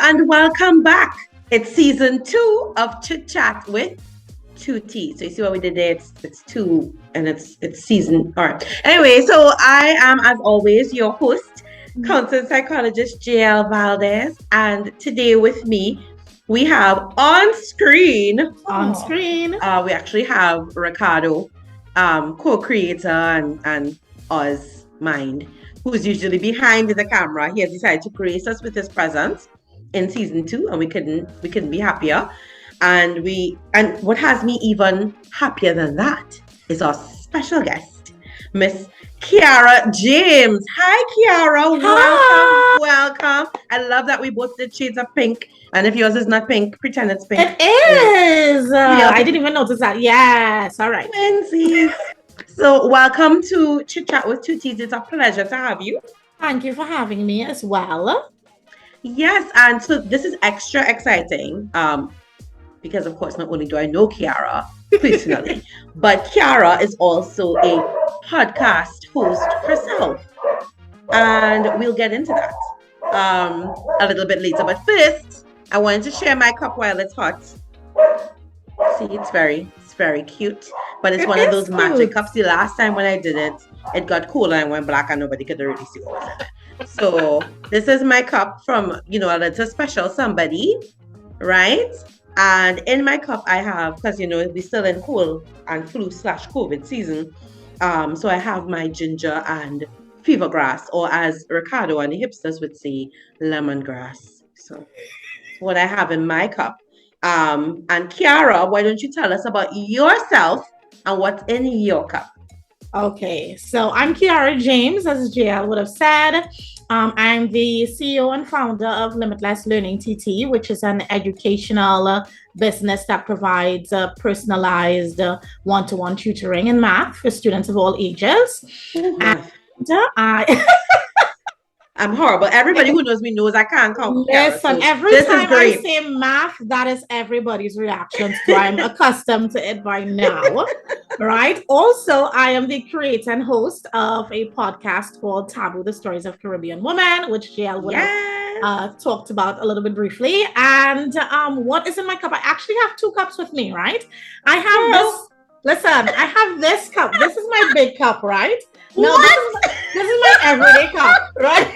and welcome back. It's season 2 of Chit Chat with 2T. So you see what we did there? It's 2 and it's season. All right. Anyway, so I am, as always, your host, counseling psychologist jvaldez, and today with me we have on screen. We actually have Ricardo, co-creator and Oz Mind, who's usually behind the camera. He has decided to grace us with his presence in season 2, and we couldn't be happier. And what has me even happier than that is our special guest, Miss Ciara James. Hi, Ciara. Hi. Welcome. I love that we both did shades of pink. And if yours is not pink, pretend it's pink. It is. I didn't even notice that. Yes. All right. Twinsies. So welcome to Chit Chat with 2Ts. It's a pleasure to have you. Thank you for having me as well. Yes, and so this is extra exciting because, of course, not only do I know Ciara personally, but Ciara is also a podcast host herself. And we'll get into that a little bit later. But first, I wanted to share my cup while it's hot. See, it's very cute. But it's one of those magic cups. The last time when I did it, it got cool and went black and nobody could really see what was in it. So this is my cup from, it's a special somebody, right? And in my cup I have, because we're still in cold and flu/COVID season. So I have my ginger and fever grass, or as Ricardo and the hipsters would say, lemongrass. So what I have in my cup. And Ciara, why don't you tell us about yourself and what's in your cup? Okay, so I'm Ciara James, as JL would have said. I'm the CEO and founder of Limitless Learning TT, which is an educational business that provides personalized one-to-one tutoring in math for students of all ages. And I'm horrible. Everybody who knows me knows I can't count. Listen, every time I say math, that is everybody's reaction. So I'm accustomed to it by now, right? Also, I am the creator and host of a podcast called Taboo, the Stories of Caribbean Women, which JL would have talked about a little bit briefly. And what is in my cup? I actually have 2 cups with me, right? I have this. Listen, I have this cup. This is my big cup, right? No, this is my everyday cup, right?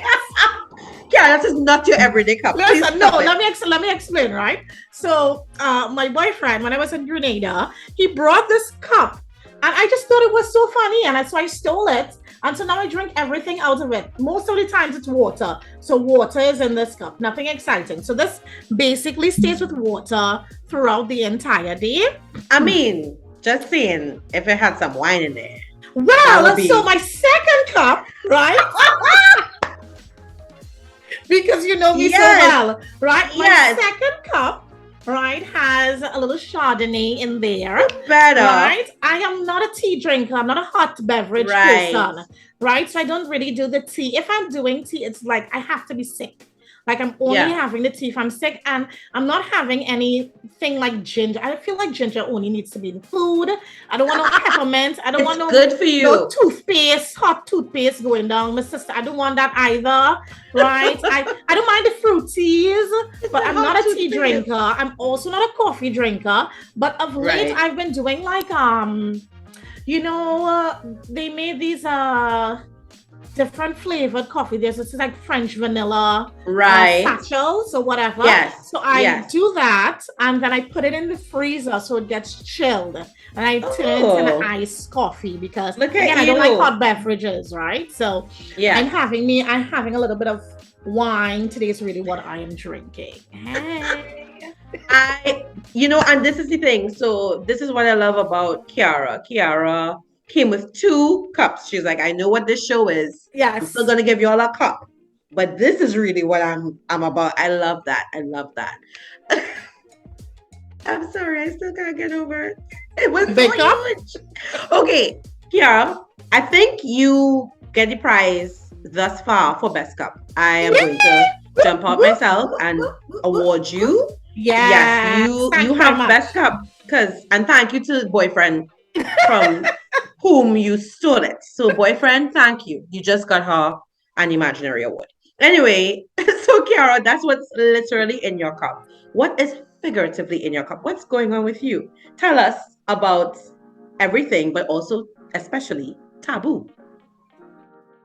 Yeah, this is not your everyday cup. Listen, let me explain, right? So, my boyfriend, when I was in Grenada, he brought this cup, and I just thought it was so funny, and so I stole it, and so now I drink everything out of it. Most of the times it's water, so water is in this cup. Nothing exciting. So this basically stays with water throughout the entire day. I mean, just saying, if it had some wine in there. Well, so my second cup, right? Because you know me so well, right? My second cup, right, has a little Chardonnay in there. Better. Right? I am not a tea drinker. I'm not a hot beverage person, right? So I don't really do the tea. If I'm doing tea, it's like I have to be sick. Like I'm only having the tea if I'm sick, and I'm not having anything like ginger. I feel like ginger only needs to be in food. I don't want no peppermint. I don't want no good for you. No toothpaste, hot toothpaste going down, my sister. I don't want that either, right? I don't mind the fruities, but I'm not a tea drinker. I'm also not a coffee drinker. But of late, I've been doing like they made these different flavored coffee. There's this like French vanilla satchels or whatever. Yes. So I do that, and then I put it in the freezer so it gets chilled, and I turn it into an iced coffee because again I don't like hot beverages, right? So I'm having a little bit of wine. Today is really what I am drinking. Hey. And this is the thing. So this is what I love about Ciara. Ciara came with 2 cups. She's like, I know what this show is. Yes. I'm still gonna give you all a cup. But this is really what I'm about. I love that. I'm sorry, I still can't get over it. It was so huge. Okay, Ciara, I think you get the prize thus far for best cup. I am going to jump out myself and award you. Yes, you have best cup. And thank you to the boyfriend from whom you stole it. So boyfriend, thank you. You just got her an imaginary award. Anyway, so Ciara, that's what's literally in your cup. What is figuratively in your cup? What's going on with you? Tell us about everything, but also, especially, taboo.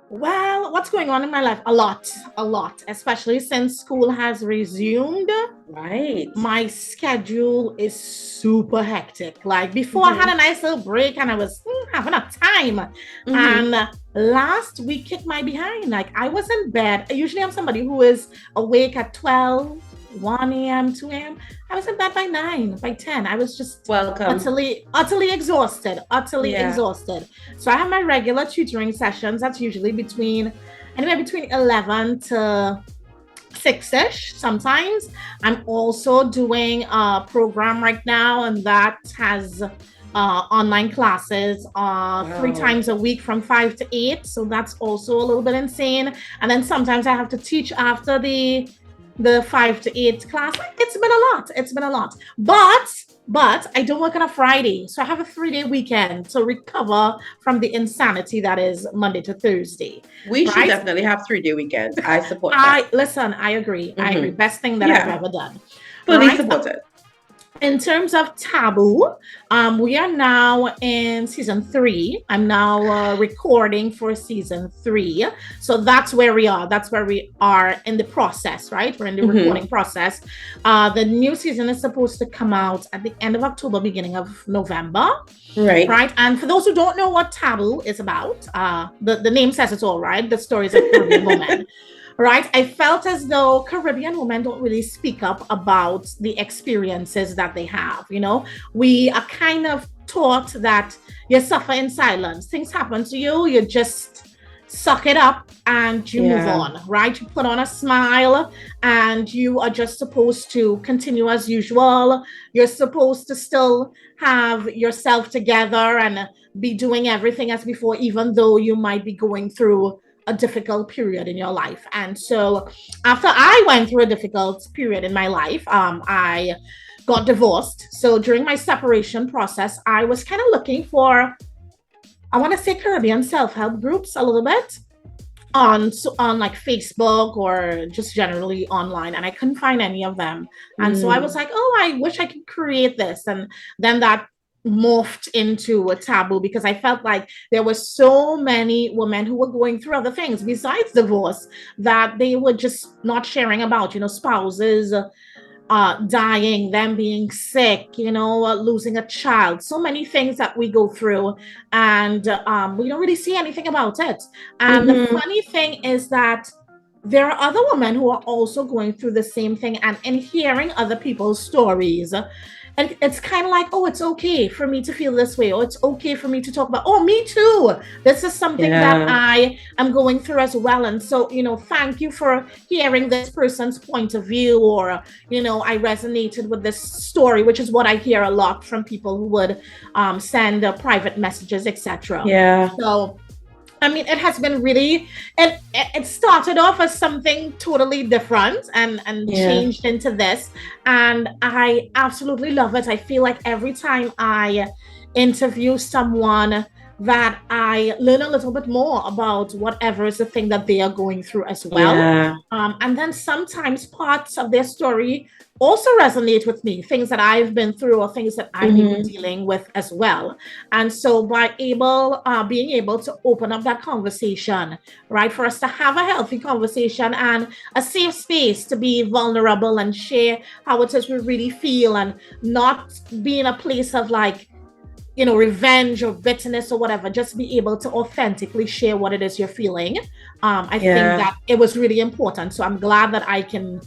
Well, what's going on in my life? A lot, especially since school has resumed. Right. My schedule is super hectic. Like before, I had a nice little break and I was having a time. And last week kicked my behind. Like I was in bed. Usually I'm somebody who is awake at 12, 1 a.m., 2 a.m. I was in bed by 9, by 10. I was just utterly exhausted, exhausted. So I have my regular tutoring sessions. That's usually anywhere between 11 to 6-ish sometimes. I'm also doing a program right now, and that has online classes 3 times a week from 5 to 8. So that's also a little bit insane. And then sometimes I have to teach after the 5 to 8 class. It's been a lot. But I don't work on a Friday. So I have a 3-day weekend to recover from the insanity that is Monday to Thursday. We should definitely have 3-day weekends. I support that. Listen, I agree. I agree. Best thing that I've ever done. Fully supported. In terms of Taboo, we are now in season 3. I'm now recording for season 3. So that's where we are. That's where we are in the process, right? We're in the recording process. The new season is supposed to come out at the end of October, beginning of November. Right. Right. And for those who don't know what Taboo is about, the name says it all, right? The stories of Caribbean women. Right. I felt as though Caribbean women don't really speak up about the experiences that they have. You know, we are kind of taught that you suffer in silence. Things happen to you. You just suck it up and you move on. Right. You put on a smile and you are just supposed to continue as usual. You're supposed to still have yourself together and be doing everything as before, even though you might be going through a difficult period in your life. And so after I went through a difficult period in my life, I got divorced. So during my separation process, I was kind of looking for, I want to say, Caribbean self-help groups a little bit on like Facebook or just generally online, and I couldn't find any of them. And so I was like, oh, I wish I could create this. And then that morphed into a Taboo because I felt like there were so many women who were going through other things besides divorce that they were just not sharing about, you know, spouses dying, them being sick, you know, losing a child, so many things that we go through, and we don't really see anything about it. And the funny thing is that there are other women who are also going through the same thing, and in hearing other people's stories, and it's kind of like, oh, it's okay for me to feel this way, or it's okay for me to talk about, oh, me too. This is something that I am going through as well. And so, you know, thank you for hearing this person's point of view, or, you know, I resonated with this story, which is what I hear a lot from people who would send private messages, etc. So I mean, it has been really, and it started off as something totally different and changed into this. And I absolutely love it. I feel like every time I interview someone that I learn a little bit more about whatever is the thing that they are going through as well. And then sometimes parts of their story also resonate with me, things that I've been through or things that I'm dealing with as well. And so by being able to open up that conversation, right, for us to have a healthy conversation and a safe space to be vulnerable and share how it is we really feel, and not be in a place of like, you know, revenge or bitterness or whatever, just be able to authentically share what it is you're feeling. I think that it was really important. So I'm glad that I can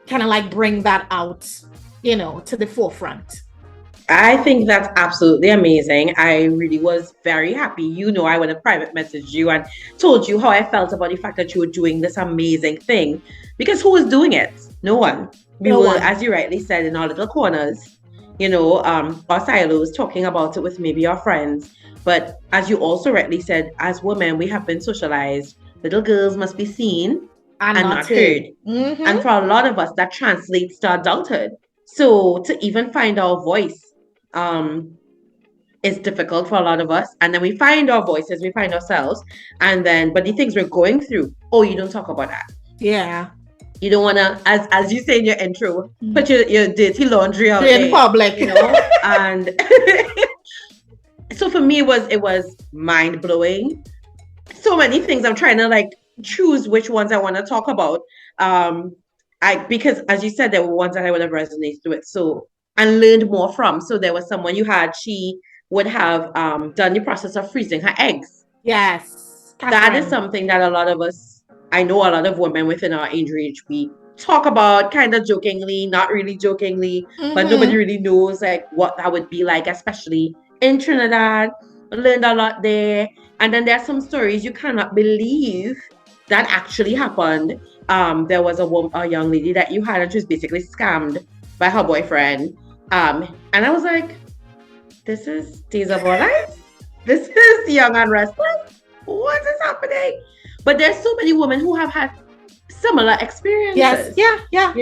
kind of like bring that out, you know, to the forefront. I think that's absolutely amazing. I really was very happy. You know, I would have private messaged you and told you how I felt about the fact that you were doing this amazing thing. Because who was doing it? No one. We were, as you rightly said, in our little corners, you know, our silos, talking about it with maybe our friends. But as you also rightly said, as women, we have been socialized. Little girls must be seen and not heard. And for a lot of us, that translates to adulthood. So to even find our voice is difficult for a lot of us. And then we find our voices, we find ourselves. And then, but the things we're going through, oh, you don't talk about that. Yeah. You don't want to, as you say in your intro, put your dirty laundry out in there, public, and so for me it was mind blowing. So many things. I'm trying to like choose which ones I want to talk about. Because as you said, there were ones that I would have resonated with, so and learned more from. So there was someone you had, she would have done the process of freezing her eggs. Yes, That is Catherine. something that a lot of us, I know a lot of women within our age range, we talk about kind of jokingly, not really jokingly, but nobody really knows like what that would be like, especially in Trinidad. I learned a lot there. And then there are some stories you cannot believe that actually happened. There was a young lady that you had, and she was basically scammed by her boyfriend. And I was like, this is Days of Our Lives. This is Young and Restless. What is happening? But there's so many women who have had similar experiences. Yes, yeah.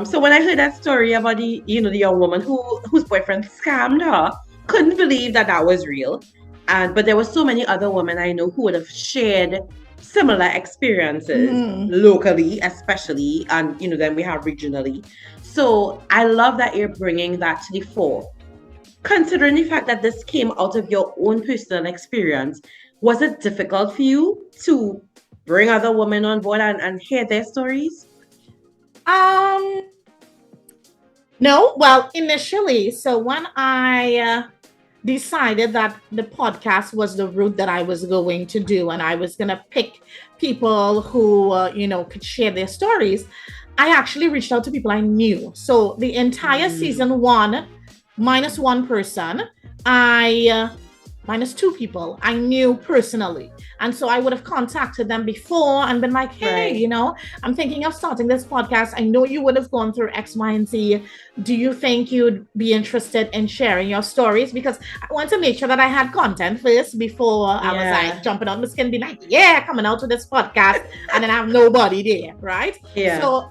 So when I heard that story about the young woman whose boyfriend scammed her, couldn't believe that was real. But there were so many other women I know who would have shared similar experiences locally, especially, and then we have regionally. So I love that you're bringing that to the fore. Considering the fact that this came out of your own personal experience, was it difficult for you to bring other women on board and hear their stories? No. Well, initially, so when I decided that the podcast was the route that I was going to do, and I was going to pick people who, could share their stories, I actually reached out to people I knew. So the entire season 1, minus one person, minus 2 people I knew personally. And so I would have contacted them before and been like, hey, Right. I'm thinking of starting this podcast. I know you would have gone through X, Y, and Z. Do you think you'd be interested in sharing your stories? Because I want to make sure that I had content first before I was like jumping on the skin, be like, coming out to this podcast, and then I have nobody there, right? Yeah. So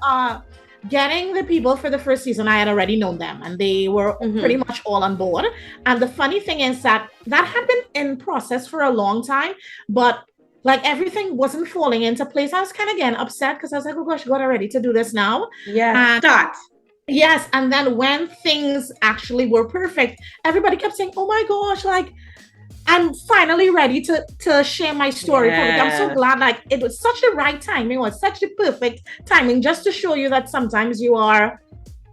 getting the people for the first season, I had already known them, and they were pretty much all on board. And the funny thing is that had been in process for a long time, but like everything wasn't falling into place. I was kind of getting upset because I was like, oh gosh, God, I'm ready to do this now. Yeah, start. Yes. And then when things actually were perfect, everybody kept saying, oh my gosh, like, I'm finally ready to share my story. I'm so glad. Like, it was such the right timing. It was such the perfect timing, just to show you that sometimes you are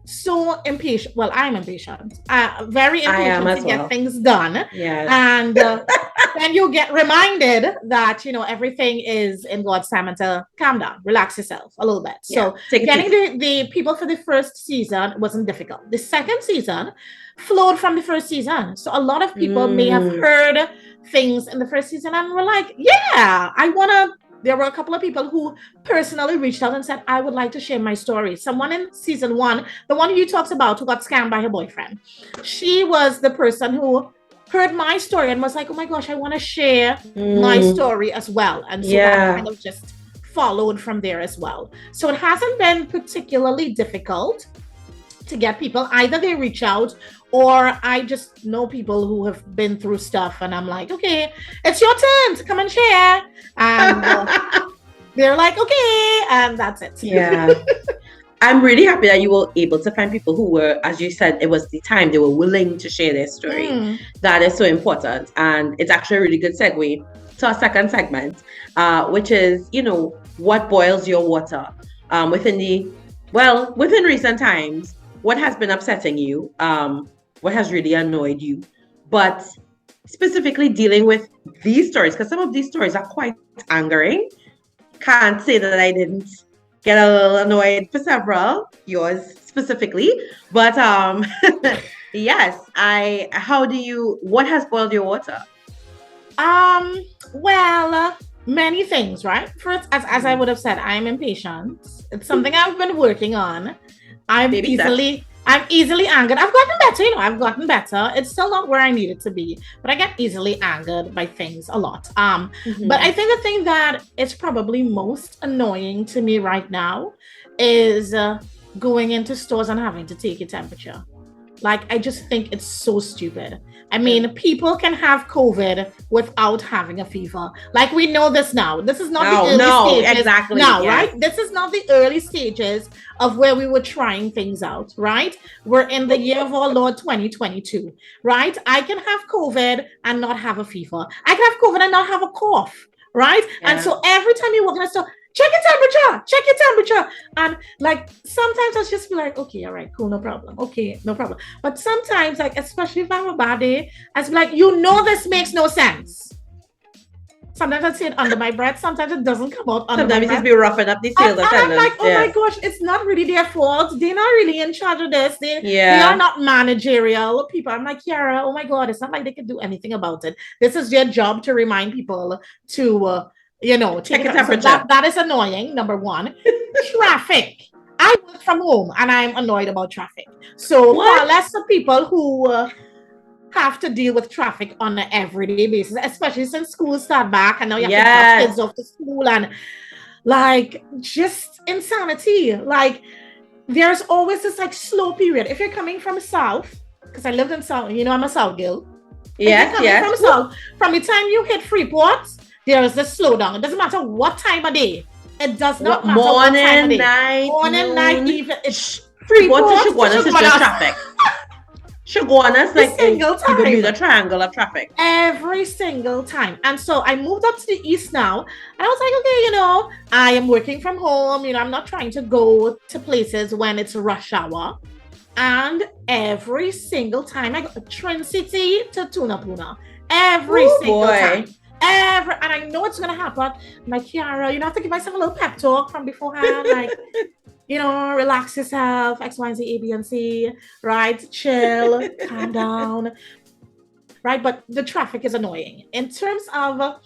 so impatient. Well, I'm impatient. Very impatient to get things done. Yes. And then you get reminded that, everything is in God's time, and to calm down, relax yourself a little bit. So getting the people for the first season wasn't difficult. The second season flowed from the first season. So a lot of people may have heard things in the first season and were like, yeah, I want to. There were a couple of people who personally reached out and said, I would like to share my story. Someone in season 1, the one you talked about, who got scammed by her boyfriend, she was the person who heard my story and was like, oh my gosh, I want to share my story as well. And so that kind of just followed from there as well. So it hasn't been particularly difficult to get people. Either they reach out, or I just know people who have been through stuff, and I'm like, okay, it's your turn to come and share. And they're like, okay, and that's it. Yeah. I'm really happy that you were able to find people who were, as you said, it was the time they were willing to share their story. That is so important. And it's actually a really good segue to our second segment, which is, what boils your water within recent times. What has been upsetting you? What has really annoyed you? But specifically dealing with these stories, because some of these stories are quite angering. Can't say that I didn't get a little annoyed for several, yours specifically. But yes, what has boiled your water? Well, many things, right? First, as I would have said, I'm impatient. It's something I've been working on. I'm easily angered. I've gotten better, I've gotten better. It's still not where I need it to be, but I get easily angered by things a lot. But I think the thing that is probably most annoying to me right now is going into stores and having to take your temperature. Like, I just think it's so stupid. I mean, people can have COVID without having a fever. Like, we know this now. This is not the early stages. Exactly. Now, right? This is not the early stages of where we were trying things out, right? We're in the year of our Lord 2022, right? I can have COVID and not have a fever. I can have COVID and not have a cough, right? Yeah. And so every time you walk in the store, check your temperature. And like, sometimes I'll just be like, okay, all right, cool, no problem. Okay, no problem. But sometimes, like, especially if I have a bad day, I'll be like, this makes no sense. Sometimes I say it under my breath. Sometimes it doesn't come out under my breath. Sometimes it's be roughing up the sales attendants. And I'm like, oh my gosh, it's not really their fault. They're not really in charge of this. They are not managerial people. I'm like, Ciara, oh my God, it's not like they can do anything about it. This is their job to remind people to... take a temperature. So that is annoying, number one. Traffic. I work from home and I'm annoyed about traffic. So far less the people who have to deal with traffic on an everyday basis, especially since school start back and now you have to drop kids off to school and like just insanity. Like there's always this like slow period. If you're coming from South, because I lived in South, I'm a South girl. Yes. From South, from the time you hit Freeport, there is this slowdown. It doesn't matter what time of day. It does not matter what time of day. Morning, night, even. It's Freeport to Shoguanas is just traffic. Shoguanas, like, even do the triangle of traffic. Every single time. And so I moved up to the east now. And I was like, okay, I am working from home. I'm not trying to go to places when it's rush hour. And every single time I go Trin City to Tunapuna. Every single time. And I know it's gonna happen. I'm like, Ciara, I have to give myself a little pep talk from beforehand, like, relax yourself, X, Y, and Z, A, B, and C, right? Chill, calm down, right? But the traffic is annoying. In terms of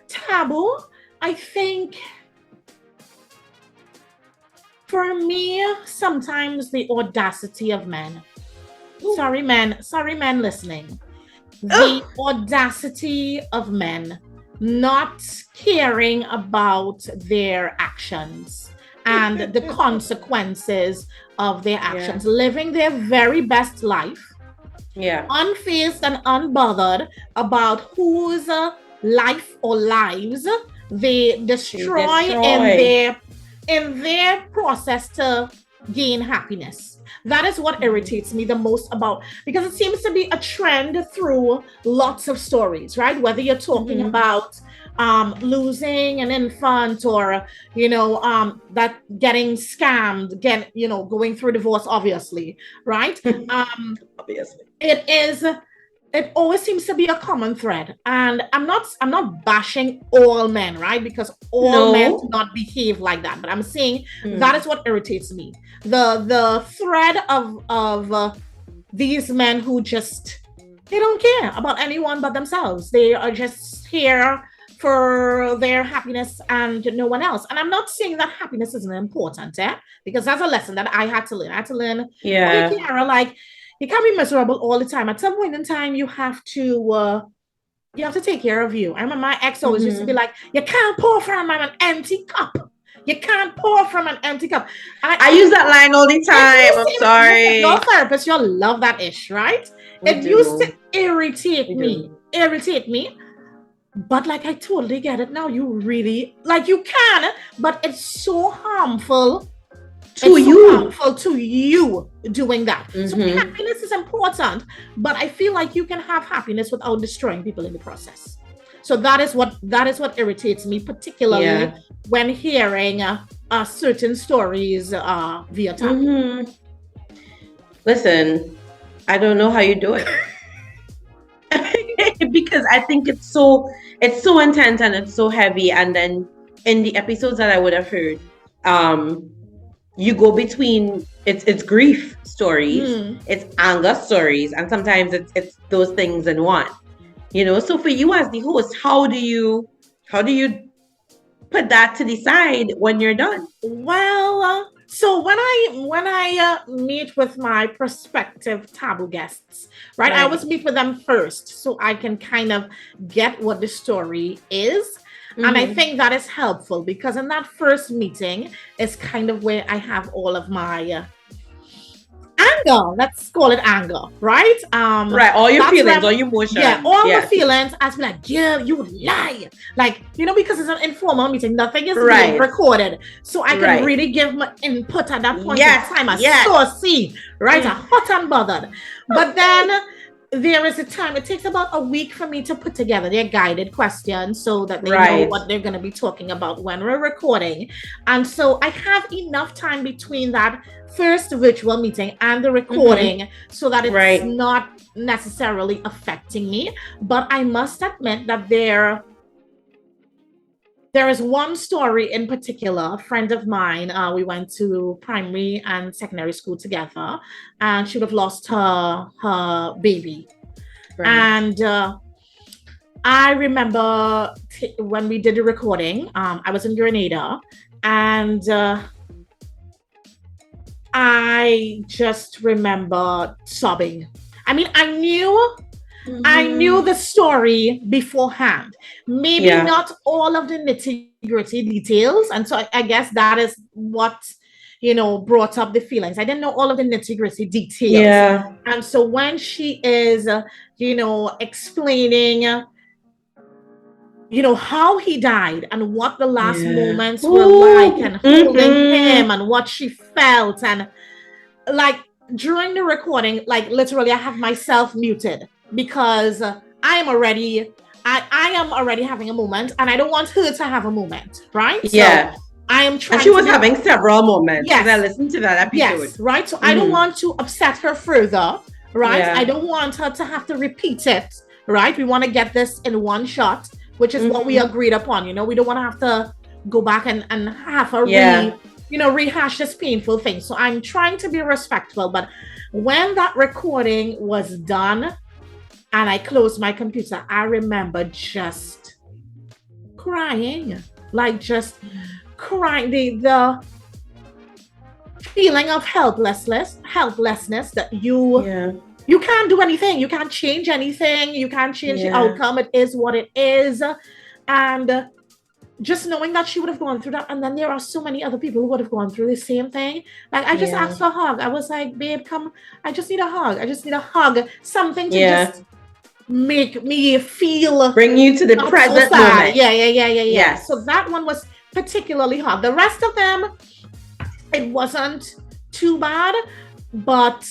taboo, I think for me, sometimes the audacity of men. Sorry, men listening. The audacity of men not caring about their actions and the consequences of their actions, living their very best life, unfazed and unbothered about whose life or lives they destroy in their process to gain happiness. That is what irritates me the most because it seems to be a trend through lots of stories, right? Whether you're talking about losing an infant or, that getting scammed, going through divorce, obviously, right? Obviously. It always seems to be a common thread. And I'm not bashing all men, right? Because all men do not behave like that. But I'm saying that is what irritates me. The thread of these men who they don't care about anyone but themselves. They are just here for their happiness and no one else. And I'm not saying that happiness isn't important, because that's a lesson that I had to learn. Okay, Ciara, like, you can't be miserable all the time. At some point in time, you have to take care of you. I remember my ex always used to be like, you can't pour from an empty cup. You can't pour from an empty cup. I use that line all the time. I'm sorry. Your therapist, you'll love that ish, right? It used to irritate me. But like, I totally get it now. You really, like, you can, but it's so harmful. Harmful to you doing that. So happiness is important, but I feel like you can have happiness without destroying people in the process. So that is what irritates me, particularly when hearing certain stories via Taboo. Listen, I don't know how you do it. Because I think it's so intense and it's so heavy. And then in the episodes that I would have heard, you go between it's grief stories, it's anger stories, and sometimes it's those things in one. So for you as the host, how do you put that to the side when you're done? Well, so when I meet with my prospective taboo guests, right, I always meet with them first so I can kind of get what the story is. And I think that is helpful because in that first meeting is kind of where I have all of my anger. Let's call it anger, right? Right, all your feelings, all your emotions. Yeah, all the feelings. As be like, yeah, you lie. Like, because it's an informal meeting, nothing is being recorded. So I can really give my input at that point in time. I'm saucy, right? I'm hot and bothered. But then there is a time, it takes about a week for me to put together their guided questions so that they know what they're going to be talking about when we're recording. And so I have enough time between that first virtual meeting and the recording so that it's not necessarily affecting me. But I must admit that there is one story in particular. A friend of mine, we went to primary and secondary school together, and she would have lost her baby. And I remember when we did the recording, I was in Grenada, and I just remember sobbing. I mean, I knew the story beforehand. Maybe not all of the nitty-gritty details. And so I guess that is what, brought up the feelings. I didn't know all of the nitty-gritty details. Yeah. And so when she is, explaining, how he died and what the last moments were like, and holding him and what she felt. And like during the recording, like literally I have myself muted, because I am already having a moment, and I don't want her to have a moment, right? Yeah. So I am trying. And she was having several moments. Yes. I listened to that episode. Yes, right. So I don't want to upset her further, right? I don't want her to have to repeat it, right? We want to get this in one shot, which is what we agreed upon. We don't want to have to go back and have her rehash this painful thing. So I'm trying to be respectful. But when that recording was done, and I closed my computer, I remember just crying, like just crying. The feeling of helplessness that you can't do anything. You can't change anything. You can't change the outcome. It is what it is. And just knowing that she would have gone through that. And then there are so many other people who would have gone through the same thing. Like I just asked for a hug. I was like, babe, come. I just need a hug. I just need a hug. Something to just make me feel, bring you to the present moment. Yeah. So that one was particularly hard. The rest of them, it wasn't too bad, but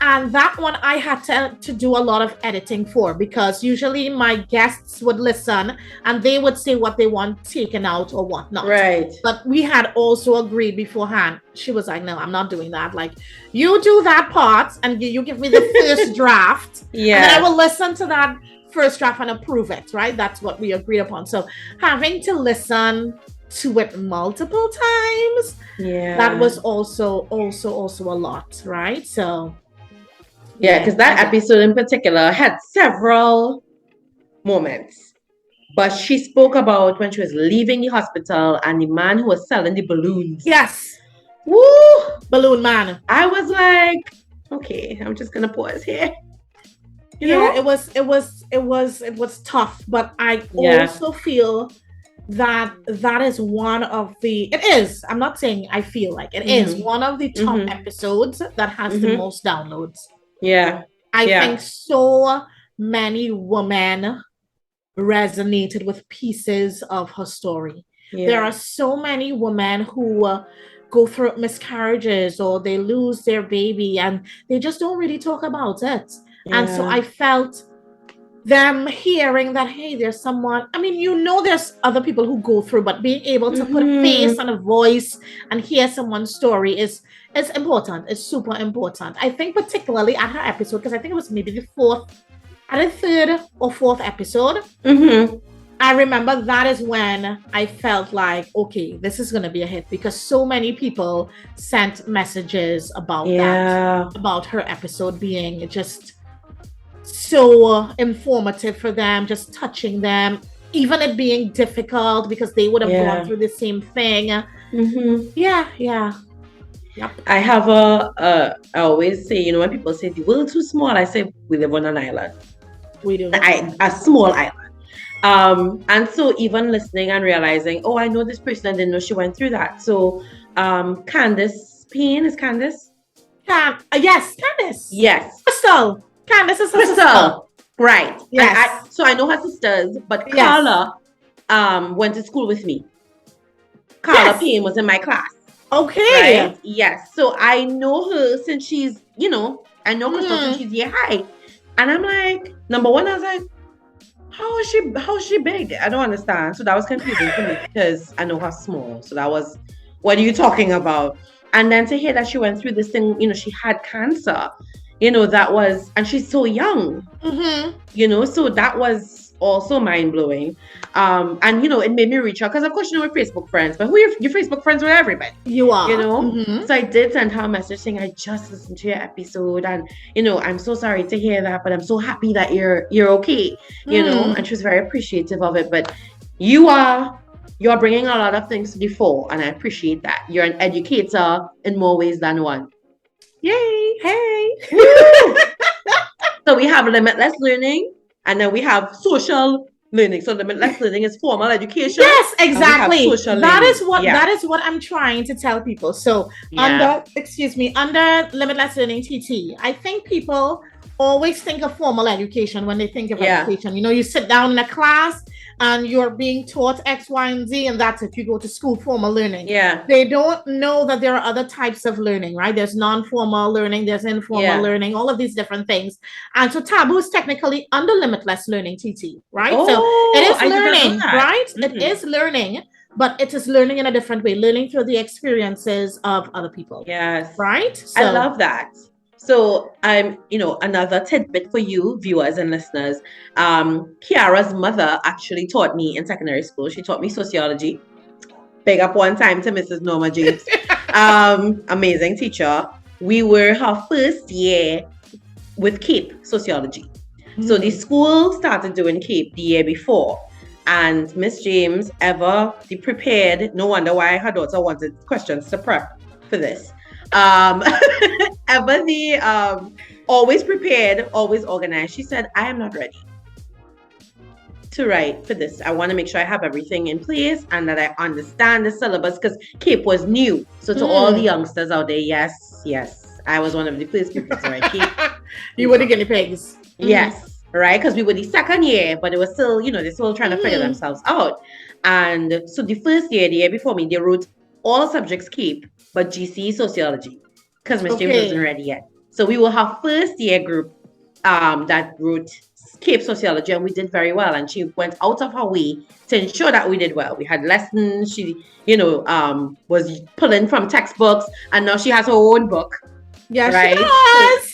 and that one I had to do a lot of editing for, because usually my guests would listen and they would say what they want taken out or whatnot. Right. But we had also agreed beforehand. She was like, no, I'm not doing that. Like, you do that part and you give me the first draft. Yeah. And then I will listen to that first draft and approve it, right? That's what we agreed upon. So having to listen to it multiple times, that was also a lot, right? So because that episode in particular had several moments, but she spoke about when she was leaving the hospital and the man who was selling the balloons. Yes. Woo! Balloon man. I was like, okay, I'm just gonna pause here. It was tough, but I also feel that is one of the, I'm not saying I feel like it is one of the top episodes that has the most downloads. I think so many women resonated with pieces of her story. There are so many women who go through miscarriages, or they lose their baby and they just don't really talk about it. And so I felt them hearing that, hey, there's someone, I mean, there's other people who go through, but being able to put a face and a voice and hear someone's story is important. It's super important. I think particularly at her episode, because I think it was maybe the third or fourth episode. I remember that is when I felt like, okay, this is going to be a hit, because so many people sent messages about that, about her episode being just so informative for them, just touching them, even it being difficult because they would have gone through the same thing. Yep. I have I always say, when people say the world's too small, I say we live on an island. We do. A small island. And so even listening and realizing, oh, I know this person, I didn't know she went through that. So Candace Payne, is Candace? Yes, Candice. Yes. Crystal. Candice is her sister. Crystal. Right. Yes. So I know her sisters, but Yes. Carla went to school with me. Carla Payne was in my class. Okay. Right? Yes. So I know her since she's, I know Crystal since she's year high. And I'm like, number one, I was like, how is she big? I don't understand. So that was confusing for me because I know her small. So that was, what are you talking about? And then to hear that she went through this thing, she had cancer, that was, and she's so young, so that was also mind-blowing. And it made me reach out because of course we're Facebook friends, but you're Facebook friends with everybody. You are. So I did send her a message saying I just listened to your episode and I'm so sorry to hear that, but I'm so happy that you're okay, and she was very appreciative of it. But you're bringing a lot of things to the fore, and I appreciate that. You're an educator in more ways than one. Yay! Hey! So we have limitless learning, and then we have social learning. So limitless learning is formal education. Yes, exactly. That is what I'm trying to tell people. So under Limitless Learning TT, I think people always think of formal education when they think of education. You sit down in a class and you're being taught X, Y, and Z, and that's it. You go to school, formal learning. Yeah. They don't know that there are other types of learning, right? There's non-formal learning, there's informal learning, all of these different things. And so Taboo is technically under Limitless Learning TT, right? So it is learning, right? It is learning, but it is learning in a different way, learning through the experiences of other people. Yes. Right? So, I love that. So I'm, another tidbit for you viewers and listeners. Ciara's mother actually taught me in secondary school. She taught me sociology. Big up one time to Mrs. Norma James. Amazing teacher. We were her first year with CAPE sociology. So the school started doing CAPE the year before. And Miss James prepared. No wonder why her daughter wanted questions to prep for this. Always prepared, always organized. She said, I am not ready to write for this. I want to make sure I have everything in place and that I understand the syllabus because CAPE was new. So to all the youngsters out there, yes, I was one of the first people to write CAPE. You were the guinea pigs. Yes, right? Because we were the second year, but it was still, they're still trying to figure themselves out. And so the first year, the year before me, they wrote all subjects CAPE, but GCE sociology, because Miss James wasn't ready yet. So we were her first year group that wrote CAPE sociology, and we did very well. And she went out of her way to ensure that we did well. We had lessons. She, was pulling from textbooks, and now she has her own book. Yes, right? She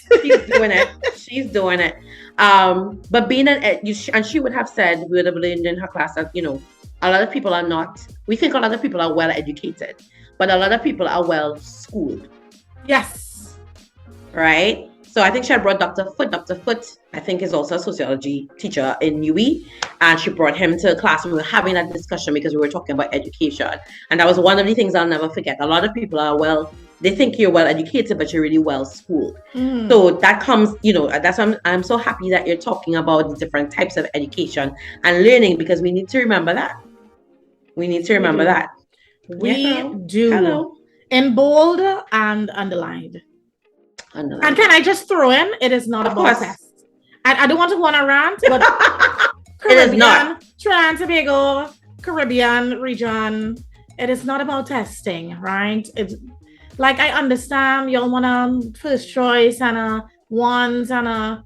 so she's doing it. She's doing it. But being and she would have said, we would have learned in her class that a lot of people are not. We think a lot of people are well educated, but a lot of people are well schooled. Yes. Right? So I think she had brought Dr. Foot. Dr. Foot, I think, is also a sociology teacher in UWI. And she brought him to class and we were having that discussion because we were talking about education. And that was one of the things I'll never forget. A lot of people are they think you're well educated, but you're really well schooled. So that comes, that's why I'm so happy that you're talking about the different types of education and learning, because we need to remember that. We need to remember that. We do. Hello. In bold and underlined. And can I just throw in, it is not about test. I don't want to go on a rant, but Caribbean, it is not. Trinidad and Tobago, Caribbean region, it is not about testing, right? It's like, I understand y'all want a first choice and a ones and a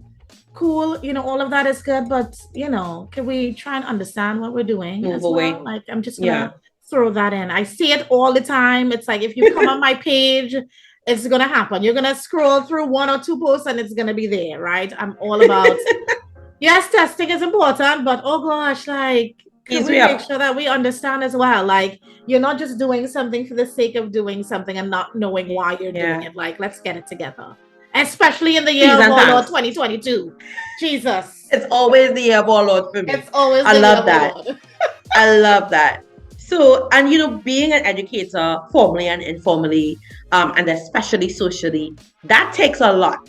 cool, all of that is good, but can we try and understand what we're doing? Move away. Well? Like, I'm just gonna throw that in. I see it all the time. It's like, if you come on my page, it's going to happen. You're going to scroll through one or two posts and it's going to be there, right? I'm all about, yes, testing is important, but oh gosh, like, can we make sure that we understand as well? Like, you're not just doing something for the sake of doing something and not knowing why you're doing it. Like, let's get it together. Especially in the year of our Lord 2022. Jesus. It's always the year of our Lord for me. It's always I love that. I love that. So, and being an educator formally and informally, and especially socially, that takes a lot.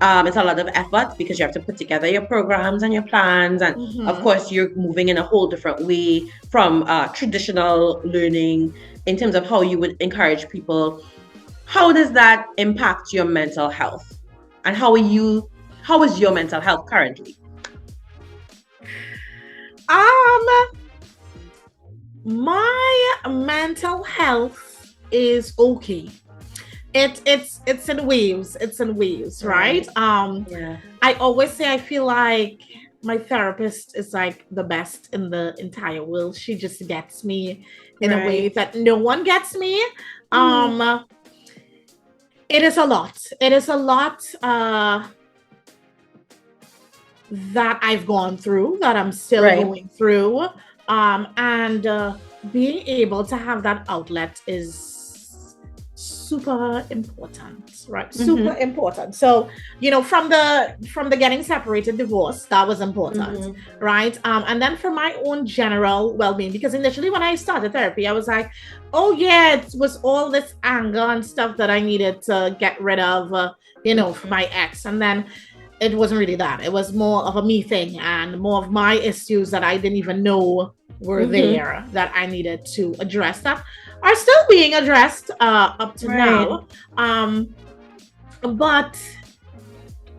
It's a lot of effort because you have to put together your programs and your plans. And of course, you're moving in a whole different way from traditional learning in terms of how you would encourage people. how does that impact your mental health? And how is your mental health currently? My mental health is okay. It's in waves. It's in waves, right? Yeah. I always say I feel like my therapist is like the best in the entire world. She just gets me in a way Right. that no one gets me. Mhm. It is a lot. It is a lot that I've gone through, that I'm still Right. going through. And being able to have that outlet is super important, right? Super Mhm. important. So, from the getting separated, divorce, that was important, Mhm. right? And then for my own general well-being, because initially when I started therapy, I was like, oh yeah, it was all this anger and stuff that I needed to get rid of, for my ex. And then it wasn't really that. It was more of a me thing and more of my issues that I didn't even know were Mhm. there that I needed to address, that are still being addressed up to Right. now. But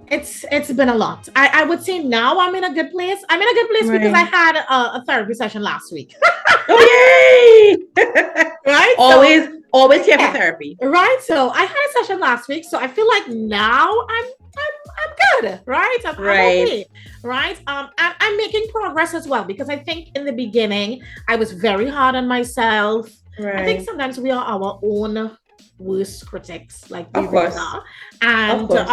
it's been a lot. I would say now I'm in a good place. I'm in a good place because I Right. had a therapy session last week. Oh yay! Right? So always here for yeah, therapy. right. So I had a session last week, so I feel like now I'm good, right? I'm Right. okay, right? And I'm making progress as well, because I think in the beginning I was very hard on myself. I think Right. sometimes we are our own worst critics, like we Of really course. are. Of And course.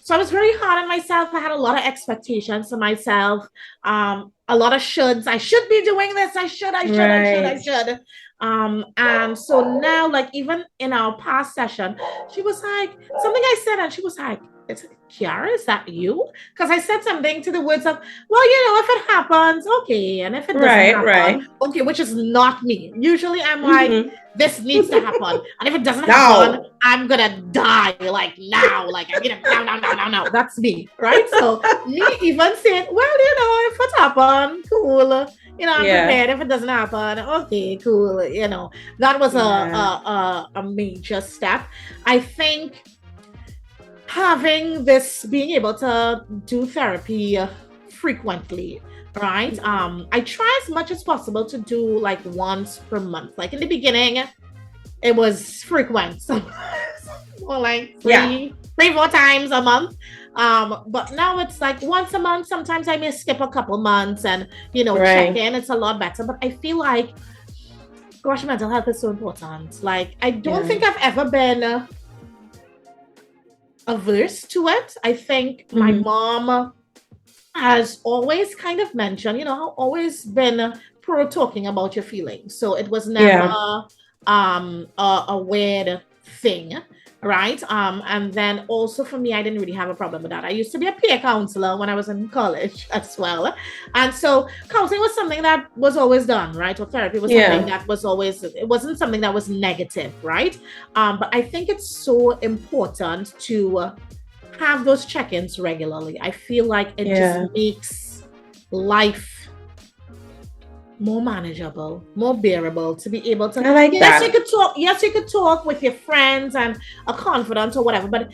so I was very hard on myself. I had a lot of expectations for myself. A lot of shoulds. I should be doing this. I Right. should. And so now, like, even in our past session, she was like, something I said, and she was like, it's Ciara, is that you? Because I said something to the words of, well, if it happens, okay. And if it doesn't Right. happen, Right. okay, which is not me. Usually I'm like, Mhm. this needs to happen. And if it doesn't happen, Now. I'm gonna die like now. Like I'm gonna no, no, no, no, no. That's me, right? So me even saying, well, if it happens, cool. I'm Yeah. prepared. If it doesn't happen, okay, cool. That was a Yeah. a major step. I think having this, being able to do therapy frequently, right? I try as much as possible to do like once per month. Like in the beginning, it was frequent, so more like Yeah. 4 times a month. But now it's like once a month. Sometimes I may skip a couple months and check Right. in. It's a lot better. But I feel like, gosh, mental health is so important. Like I don't Yeah. think I've ever been averse to it. I think my Mhm. mom has always kind of mentioned, always been pro talking about your feelings. So it was never Yeah. a weird thing, right? And then also for me, I didn't really have a problem with that. I used to be a peer counselor when I was in college as well. And so counseling was something that was always done, right? Or therapy was something Yeah. that was always, it wasn't something that was negative, right? But I think it's so important to have those check-ins regularly. I feel like it just Yeah. makes life more manageable, more bearable, to be able to, I like yes, you that. could talk, with your friends and a confidant or whatever, but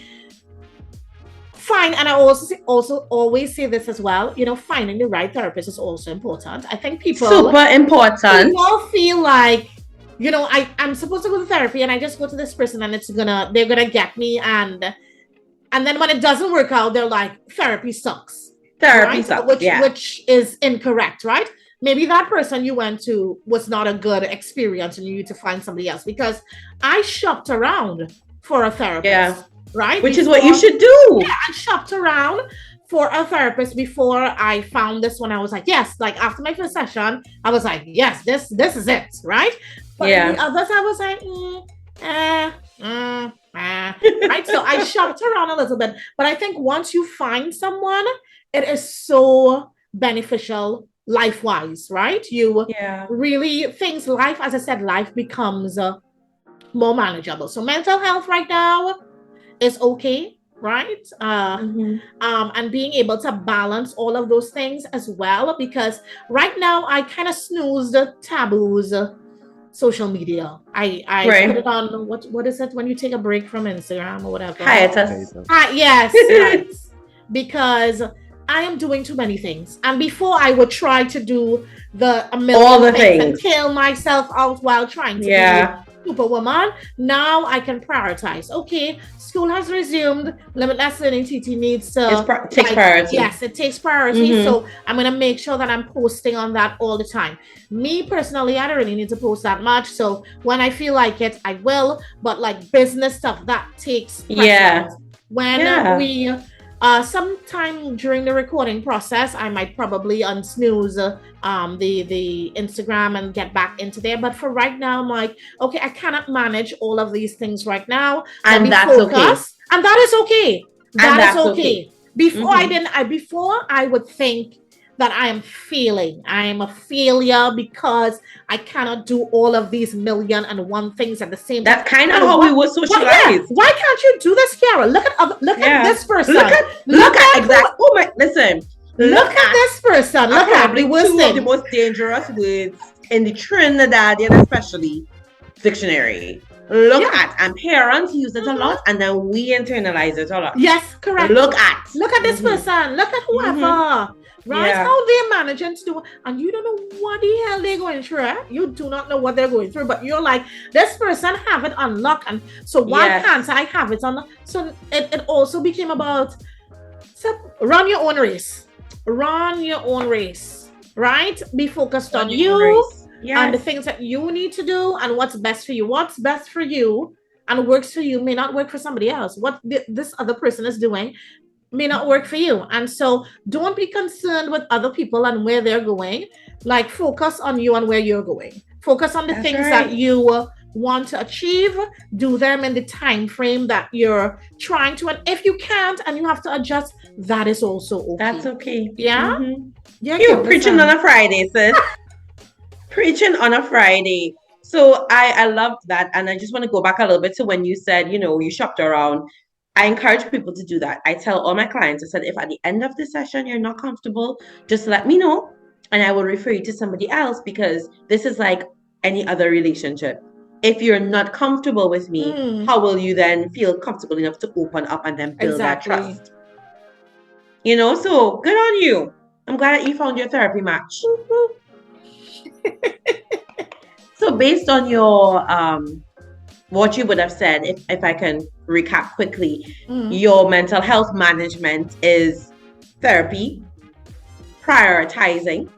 fine. And I also always say this as well, finding the right therapist is also important. I think Super important. people feel like, I'm supposed to go to therapy and I just go to this person and they're gonna get me, and then when it doesn't work out, they're like, therapy sucks, Therapy right? sucks. Which Yeah. which is incorrect, right? Maybe that person you went to was not a good experience and you need to find somebody else, because I shopped around for a Yeah. therapist, right? Which is what you Before, should do. I shopped around for a therapist before I found this one. I was like, yes, like after my first session, I was like, yes, this is it, right? But in the Yeah. others, I was like, right? So I shopped around a little bit. But I think once you find someone, it is so beneficial life wise, right? You Yeah. really, life, as I said, life becomes more manageable. So mental health right now is okay, right? Mhm. And being able to balance all of those things as well, because right now I kind of snooze the taboos social media. I put it on what is it when you take a break from Instagram or whatever? Hiatus. Yes, yes. Because I am doing too many things. And before I would try to do a million all the things and things. kill myself out while trying to be Superwoman. Now I can prioritize. Okay, school has resumed. Limitless Learning TT needs to take priority. Yes, it takes priority. So I'm gonna make sure that I'm posting on that all the time. Me personally, I don't really need to post that much. So when I feel like it, I will. But like business stuff, that takes precedence. When we sometime during the recording process, I might probably unsnooze the Instagram and get back into there. But for right now, I'm like, okay, I cannot manage all of these things right now. And that's okay. And that is okay. That is okay. Before before I would think that I am failing. I am a failure because I cannot do all of these 1,000,001 things at the same time. That's kind of how we were socialized. Why can't you do this, Ciara? Look at this person. Look at exactly. Oh my! Listen. Look at this person. Look at the worst two of the most dangerous words in the Trinidadian, especially dictionary. Look at, and parents use it a lot, and then we internalize it a lot. Yes, correct. Look at this person. Look at whoever. Right? How they're managing to do, and you don't know what the hell they're going through. You do not know what they're going through, but you're like, this person have it unlocked, and so why can't I have it unlocked? So it also became about run your own race. Run your own race, right? Be focused on you and the things that you need to do and what's best for you. What's best for you and works for you may not work for somebody else. What this other person is doing may not work for you. And so don't be concerned with other people and where they're going. Like focus on you and where you're going. Focus on the things that you want to achieve. Do them in the time frame that you're trying to. And if you can't and you have to adjust, that is also okay. That's okay. Yeah? You're preaching on a Friday, sis. Preaching on a Friday. So I love that. And I just want to go back a little bit to when you said, you shopped around. I encourage people to do that. I tell all my clients, I said, if at the end of the session you're not comfortable, just let me know and I will refer you to somebody else, because this is like any other relationship. If you're not comfortable with me, how will you then feel comfortable enough to open up and then build that trust? So good on you. I'm glad that you found your therapy match. So based on your what you would have said, if I can recap quickly, your mental health management is therapy, prioritizing,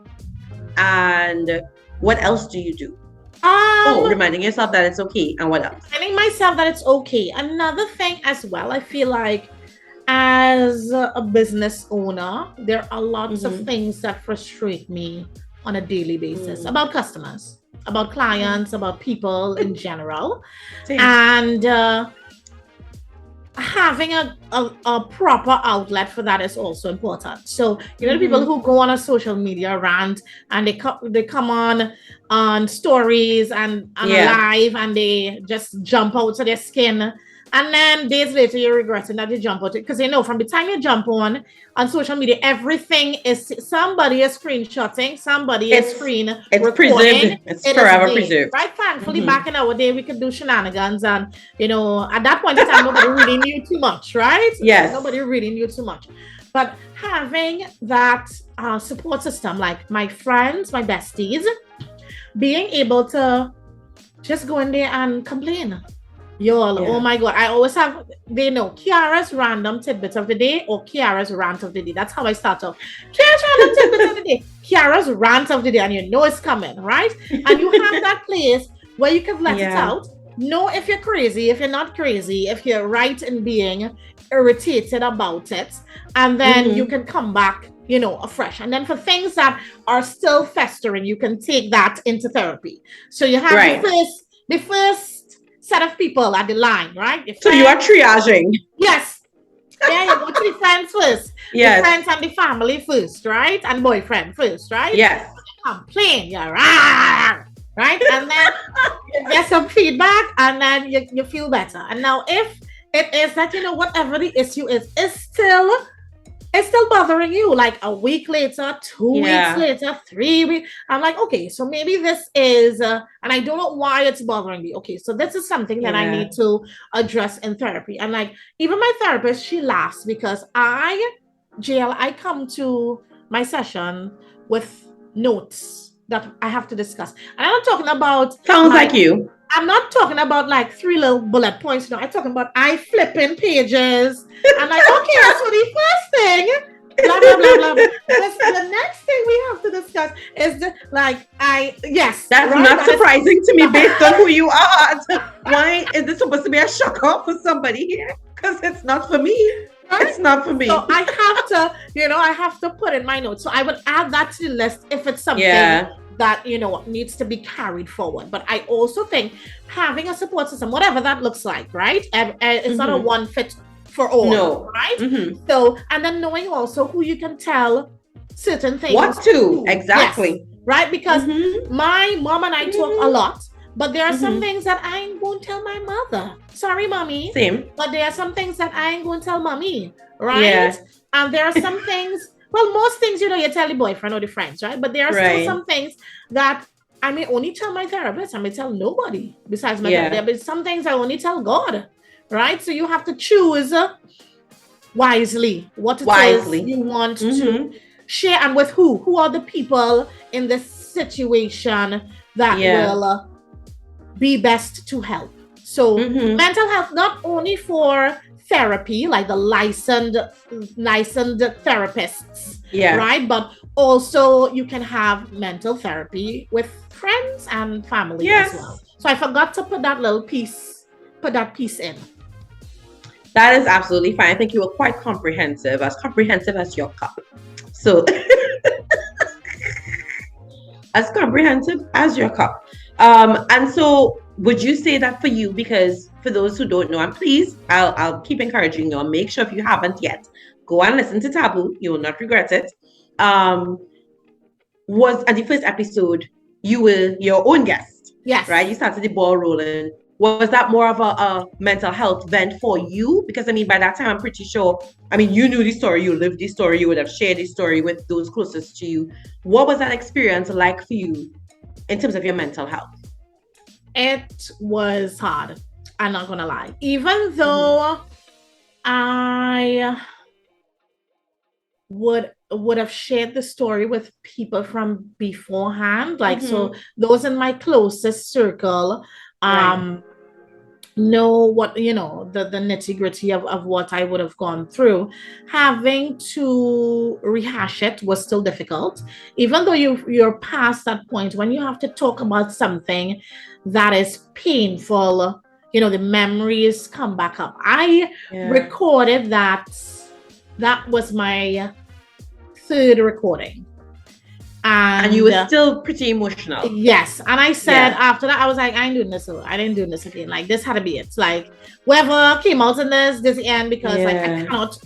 and what else do you do? Reminding yourself that it's okay. And what else? Reminding myself that it's okay. Another thing as well, I feel like as a business owner, there are lots of things that frustrate me on a daily basis about customers, about clients, about people in general. And having a proper outlet for that is also important. So the people who go on a social media rant and they come on stories and live and they just jump out of their skin, and then days later you're regretting that you jump out, because from the time you jump on social media, everything is somebody is screenshotting, somebody is recording. Preserved. It's forever preserved. Right? Thankfully, back in our day, we could do shenanigans, and at that point in time, nobody really knew too much, right? Yes. Nobody really knew too much. But having that support system, like my friends, my besties, being able to just go in there and complain. Oh my God. I always have, they know Ciara's random tidbit of the day or Ciara's rant of the day. That's how I start off. Ciara's random tidbit of the day. Ciara's rant of the day. And it's coming, right? And you have that place where you can let it out. Know if you're crazy, if you're not crazy, if you're right in being irritated about it. And then you can come back, afresh. And then for things that are still festering, you can take that into therapy. So you have the first set of people at the line, right? So you are triaging. Yes. Yeah, you go to the friends first. Yes. The friends and the family first, right? And boyfriend first, right? Yes. Complain, right? And then you get some feedback and then you feel better. And now if it is that, whatever the issue is still it's still bothering you. Like a week later, 2 weeks later, 3 weeks. I'm like, okay, so maybe this is, and I don't know why it's bothering me. Okay, so this is something that I need to address in therapy. And like, even my therapist, she laughs because I come to my session with notes that I have to discuss. And I'm not talking about. Sounds like you. I'm not talking about like 3 little bullet points. No, I'm talking about I flipping pages. I'm like, okay, so the first thing, blah, blah, blah, blah, blah. The next thing we have to discuss is That's right? not surprising to me based on who you are. Why is this supposed to be a shocker for somebody here? Because it's not for me. Right? It's not for me. So I have to put in my notes. So I would add that to the list if it's something that needs to be carried forward. But I also think having a support system, whatever that looks like, right? It's not a one fit for all, right? So, and then knowing also who you can tell certain things. What to exactly, yes, right? Because my mom and I talk a lot, but there are some things that I ain't going to tell my mother. Sorry, mommy. Same. But there are some things that I ain't going to tell mommy, right? Yeah. And there are some things. Well, most things, you tell the boyfriend or the friends, right? But there are still some things that I may only tell my therapist. I may tell nobody besides my therapist. But some things I only tell God, right? So you have to choose wisely what it is you want to share and with who. Who are the people in this situation that will be best to help? So mental health, not only for therapy, like the licensed therapists, right? But also you can have mental therapy with friends and family as well. So I forgot to put that piece in. That is absolutely fine. I think you were quite comprehensive as your cup. So as comprehensive as your cup. And so would you say that for you, because for those who don't know, and please, I'll keep encouraging you, make sure if you haven't yet, go and listen to Taboo. You will not regret it. Was at the first episode, you were your own guest. Yes. Right? You started the ball rolling. Was that more of a mental health vent for you? Because I mean, by that time, I'm pretty sure, you knew the story, you lived the story, you would have shared the story with those closest to you. What was that experience like for you in terms of your mental health? It was hard. I'm not gonna lie. Even though I would have shared the story with people from beforehand, like so those in my closest circle know what the nitty-gritty of what I would have gone through. Having to rehash it was still difficult, even though you're past that point when you have to talk about something that is painful. The memories come back up. I recorded that was my third recording. And you were still pretty emotional. Yes. And I said after that, I was like, I ain't doing this. I didn't do this again. Like, this had to be it. Like, whoever came out in this the end, because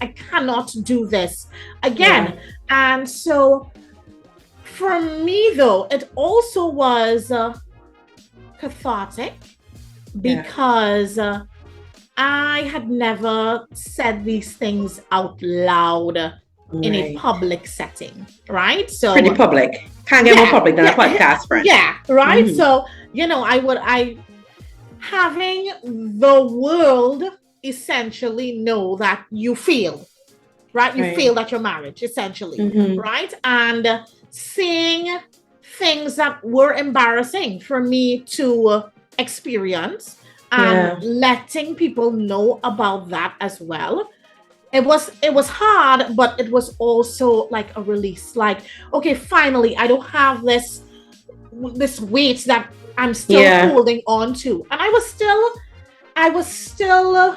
I cannot do this again. And so for me, though, it also was cathartic because I had never said these things out loud in a public setting, right? So pretty public. Can't get more public than a podcast friend. Yeah, right. So having the world essentially know that you feel, right? You feel that you're married, essentially, right? And seeing things that were embarrassing for me to experience and letting people know about that as well. It was hard, but it was also like a release. Like, okay, finally, I don't have this weight that I'm still holding on to. And I was still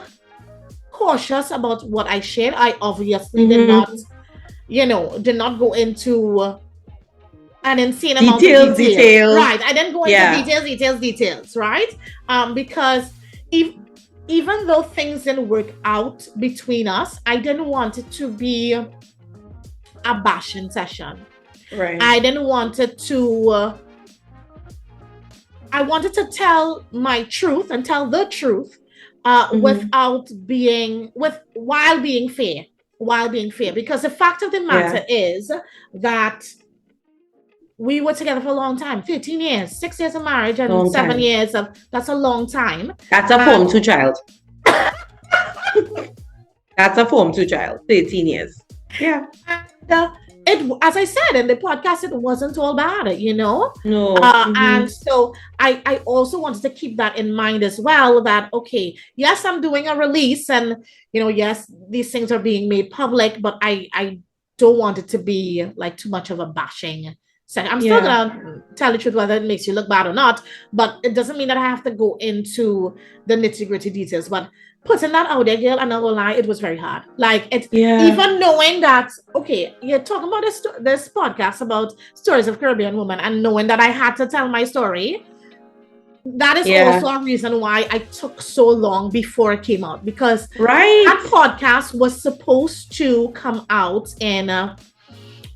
cautious about what I shared. I obviously did not go into an insane amount of detail. Right. I didn't go into details, right? Because even though things didn't work out between us, I didn't want it to be a bashing session. Right. I didn't want it to. I wanted to tell my truth and tell the truth while being fair. while being fair, because the fact of the matter is that we were together for a long time, 13 years, 6 years of marriage and long 7 years of, that's a long time. That's a Form 2 child. That's a Form 2 child, 13 years. Yeah. And, as I said in the podcast, it wasn't all bad, you know? No. And so I also wanted to keep that in mind as well, that, okay, yes, I'm doing a release and, you know, yes, these things are being made public, but I don't want it to be like too much of a bashing. So I'm still gonna tell the truth whether it makes you look bad or not, but it doesn't mean that I have to go into the nitty-gritty details. But putting that out there, girl, I'm not gonna lie, it was very hard. Like, it's even knowing that, okay, you're talking about this podcast about stories of Caribbean women, and knowing that I had to tell my story, that is also a reason why I took so long before it came out, because that podcast was supposed to come out in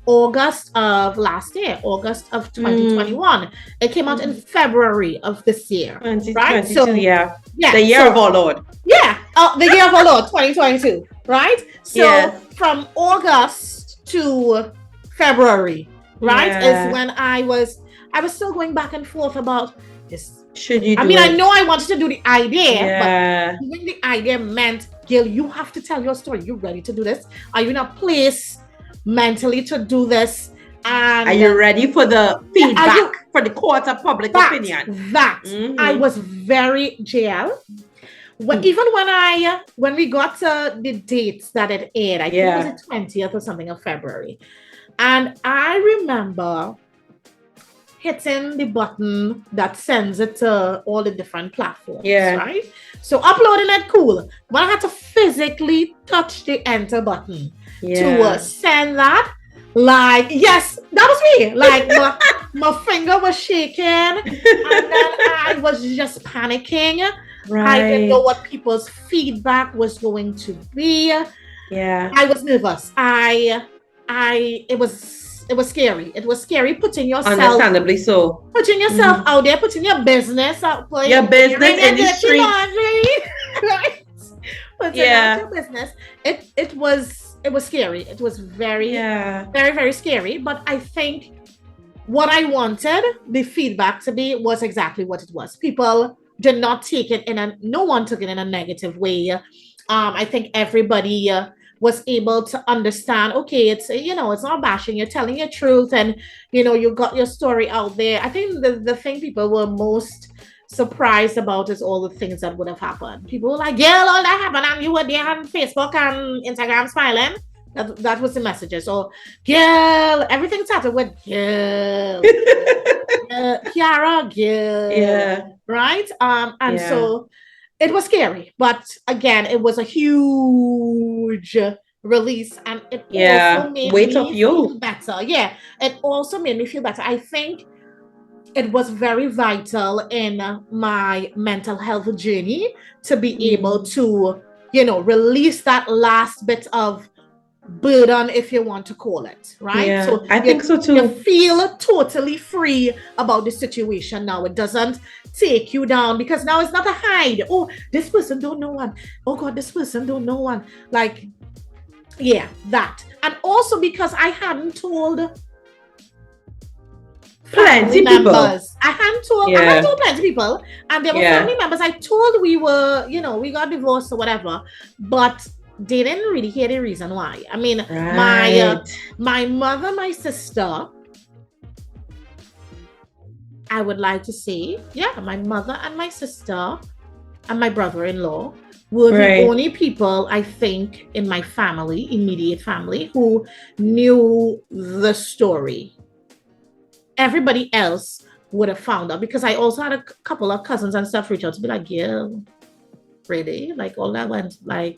August of last year, August of 2021. It came out in February of this year, right? So the year of our Lord. Yeah, the year of our Lord, 2022, right? So from August to February, right, is when I was still going back and forth about this. Should you? I know I wanted to do the idea, but doing the idea meant, Gil, you have to tell your story. You ready to do this? Are you in a place mentally to do this? And are you ready for the feedback for the court of public opinion? I was very jail. Even when we got to the dates that it aired, I think it was the 20th or something of February, and I remember hitting the button that sends it to all the different platforms, right? So uploading it, cool. But I had to physically touch the enter button to send that. Like, yes, that was me. Like, my finger was shaking, and then I was just panicking. I didn't know what people's feedback was going to be. I was nervous. It was scary. It was scary putting yourself, understandably so, putting yourself out there, putting your business out, your business in the street, right? Putting out your business. It was scary. It was very, very, very scary. But I think what I wanted the feedback to be was exactly what it was. People did not take it no one took it in a negative way. I think everybody was able to understand, okay, it's, you know, it's not bashing, you're telling your truth, and, you know, you got your story out there. I think the thing people were most surprised about is all the things that would have happened. People were like, yeah, all that happened, and you were there on Facebook and Instagram smiling. That was the messages. So, girl, everything started with girl. Ciara, girl. Right? So it was scary, but again, it was a huge release, and it also made me feel better. Yeah, it also made me feel better. I think it was very vital in my mental health journey to be able to, you know, release that last bit of burden, if you want to call it, right? So I think so too. You feel totally free about the situation now. It doesn't take you down, because now it's not a hide. Oh, this person don't know one. Oh God, this person don't know one. Like, that. And also because I hadn't told plenty people. I hadn't told plenty people, and there were family members I told we were, you know, we got divorced or whatever, but they didn't really hear the reason why. I mean, my mother, my sister, I would like to say, my mother and my sister and my brother-in-law were the only people, I think, in my family, immediate family, who knew the story. Everybody else would have found out, because I also had a couple of cousins and stuff reach out to be like, really? Like, all that went, like,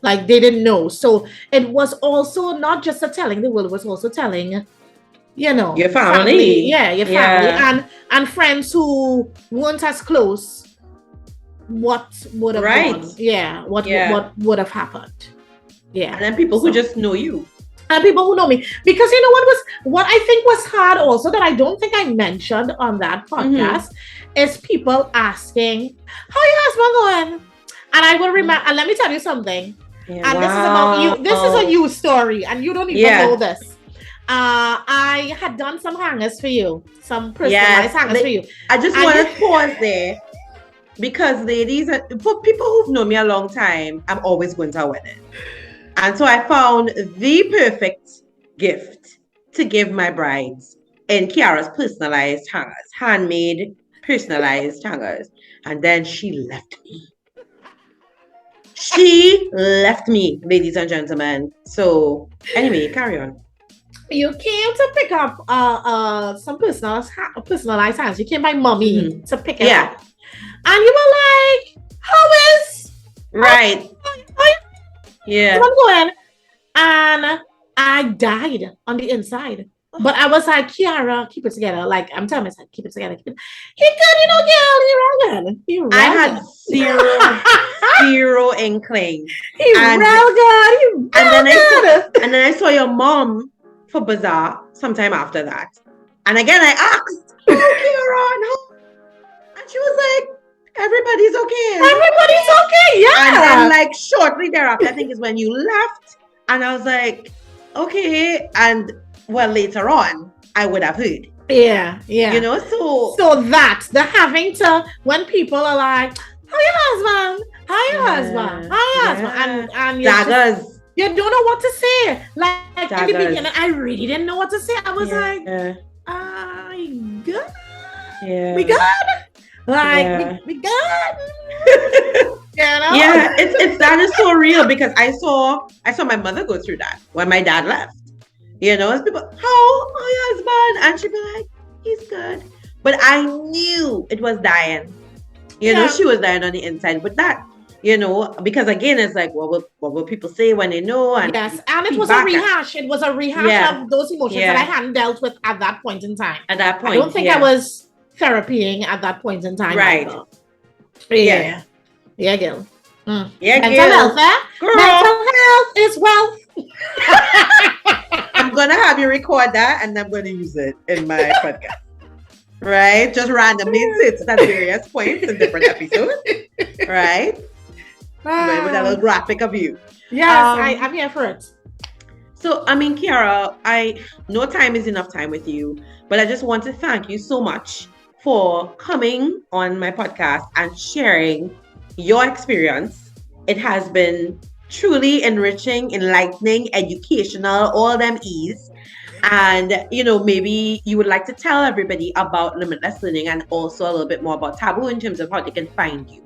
like they didn't know. So it was also not just a telling the world, it was also telling, you know, your family. Your family and friends who weren't as close. What would have gone? What would have happened? And then people who just know you. And people who know me. Because you know what I think was hard also, that I don't think I mentioned on that podcast, is people asking, how your husband going? And I will remember, and let me tell you something. Yeah, And this is about you. This is a you story, and you don't even know this. I had done some hangers for you, some personalized hangers for you. I just want to pause there because, ladies, for people who've known me a long time, I'm always going to a wedding. And so I found the perfect gift to give my brides in Ciara's personalized hangers, handmade personalized hangers. And then she left me. She left me, ladies and gentlemen. So anyway, carry on. You came to pick up some personalized hangers. You came by mommy to pick it up. And you were like, how is? Right. Yeah. I'm going. And I died on the inside. But I was like, Ciara, keep it together. Like, I'm telling myself, keep it together. Keep it. He good, you know, girl. He real good. I had zero inkling. He real good. And then I saw your mom for bazaar sometime after that. And again, I asked, oh, Ciara, and she was like, everybody's okay. Everybody's okay, yeah. And then, like, shortly thereafter, I think is when you left. And I was like, okay. And well, later on, I would have heard. Yeah, yeah. You know, so that the having to, when people are like, how your husband? How your husband? How your husband? And daggers. You don't know what to say. Like daggers. In the beginning, I really didn't know what to say. I was like, good. Yeah. We good? Like we good. You know? Yeah, it's that is so real because I saw my mother go through that when my dad left. You know, as people, how my husband? And she'd be like, he's good. But I knew it was dying. You know, she was dying on the inside. But that, you know, because again, it's like, what will people say when they know? And yes, and it was a rehash. It was a rehash of those emotions that I hadn't dealt with at that point in time. At that point, I don't think I was therapying at that point in time. Right. Yeah. Yeah, girl. Yeah, mental health, girl. Mental health is wealth. I'm gonna have you record that, and I'm gonna use it in my podcast. Right? Just randomly, it's at various points in different episodes. Right? With a little graphic of you. Yes, I'm here for it. So, I mean, Ciara, no time is enough time with you, but I just want to thank you so much for coming on my podcast and sharing your experience. It has been truly enriching, enlightening, educational, all them E's. And, you know, maybe you would like to tell everybody about Limitless Learning and also a little bit more about Taboo in terms of how they can find you.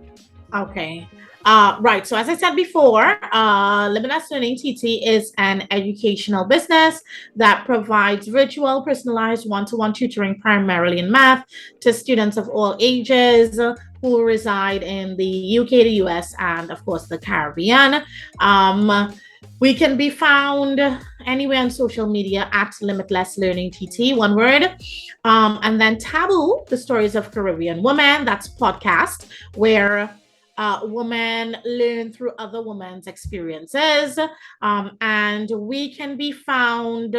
Okay. Right. So as I said before, Limitless Learning TT is an educational business that provides virtual, personalized one-to-one tutoring primarily in math to students of all ages who reside in the UK, the US, and of course the Caribbean. We can be found anywhere on social media at Limitless Learning TT, one word. And then Taboo, the stories of Caribbean women, that's podcast, where women learn through other women's experiences. And we can be found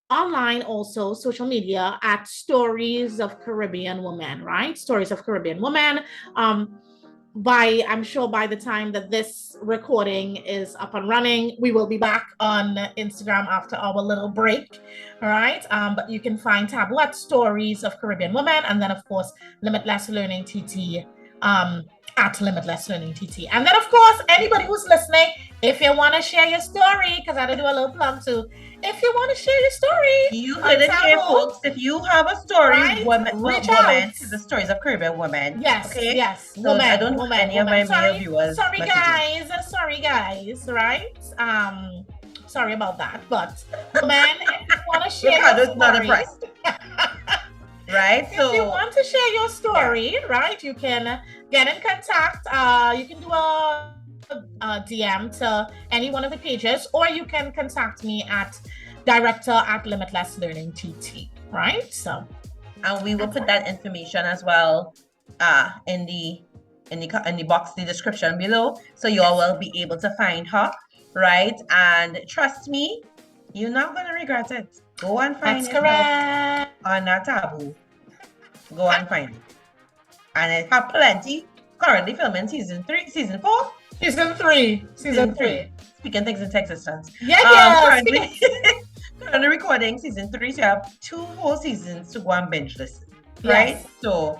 online also, social media, at Stories of Caribbean Women, right? Stories of Caribbean Women. I'm sure by the time that this recording is up and running, we will be back on Instagram after our little break. All right. But you can find Taboo at Stories of Caribbean Women, and then of course Limitless Learning TT at Limitless Learning TT. And then of course, anybody who's listening, if you want to share your story, because I had to do a little plug too. If you want to share your story, you heard it here, folks. If you have a story, right? Women to the Stories of Caribbean Women. Yes, okay? Yes. So I don't know any of my male viewers. Sorry, guys. Right? Sorry about that. But women, if you want to share your story, not impressed. Right? So if you want to share your story, right, you can get in contact. You can do a DM to any one of the pages, or you can contact me at director@Limitless Learning TT, right? So, and we will put that information as well in the box, the description below, so you all will be able to find her, right? And trust me, you're not gonna regret it. Go and find it. That's correct. On that Taboo. Go and find it. And it have plenty. Currently filming season 4. Season 3. Season 3. Speaking things into existence. Yeah. Currently, currently recording season 3, so you have 2 whole seasons to go and binge listen. Right? Yes. So,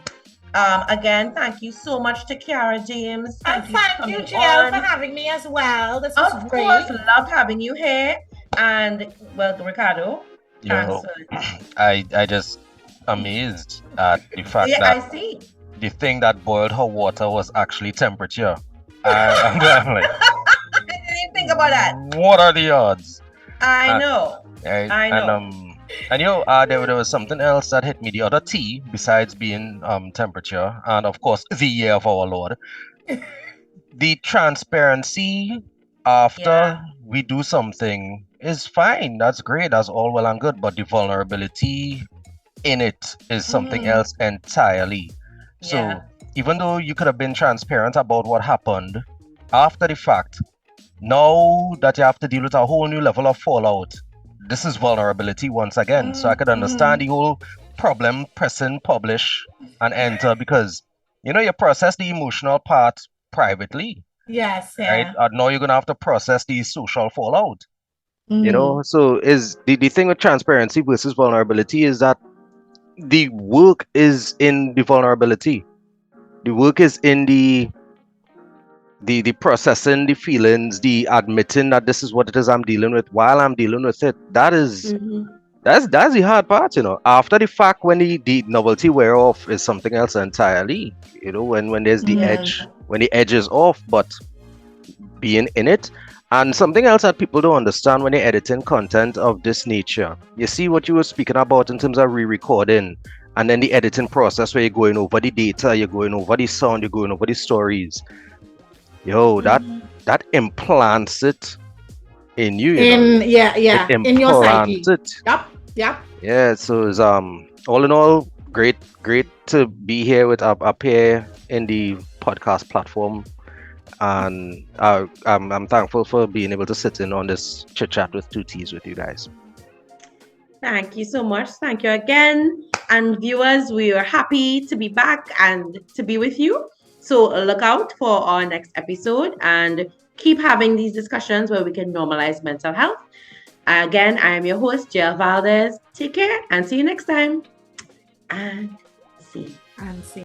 again, thank you so much to Ciara James. And Thank you for thank you, coming GL, for on. having me as well. This was Of great. course, loved having you here. And well, Ricardo, thanks Yo, for. I just amazed at the fact Yeah, that I see. the thing that boiled her water was actually temperature. I'm like, I didn't even think about that. what are the odds? I And, know. right, I know. and there was something else that hit me the other T besides being temperature, and of course the year of our Lord. The transparency after Yeah. we do something is fine. That's great. That's all well and good. But the vulnerability in it is something else entirely. So Yeah. even though you could have been transparent about what happened after the fact, now that you have to deal with a whole new level of fallout, this is vulnerability once again. So I could understand the whole problem, pressing publish and enter, because you process the emotional part privately, Yes, right? yeah. Now you're gonna have to process the social fallout. Mm-hmm. So is the thing with transparency versus vulnerability is that the work is in the vulnerability. The work is in the processing the feelings, the admitting that this is what it is I'm dealing with while I'm dealing with it. That's the hard part. After the fact, when the novelty wear off, is something else entirely. When there's the Yeah. edge, when the edge is off, but being in it. And something else that people don't understand when they're editing content of this nature. You see what you were speaking about in terms of re-recording, and then the editing process where you're going over the data, you're going over the sound, you're going over the stories. That implants it in you. It In your implants psyche. it. Yep. Yeah, so it's all in all, great to be here with up here in the podcast platform, and I'm thankful for being able to sit in on this chit chat with two T's with you guys. Thank you so much. Thank you again. And viewers, we are happy to be back and to be with you. So look out for our next episode and keep having these discussions where we can normalize mental health. Again, I am your host, jvaldez. Take care and see you next time. And see. And see.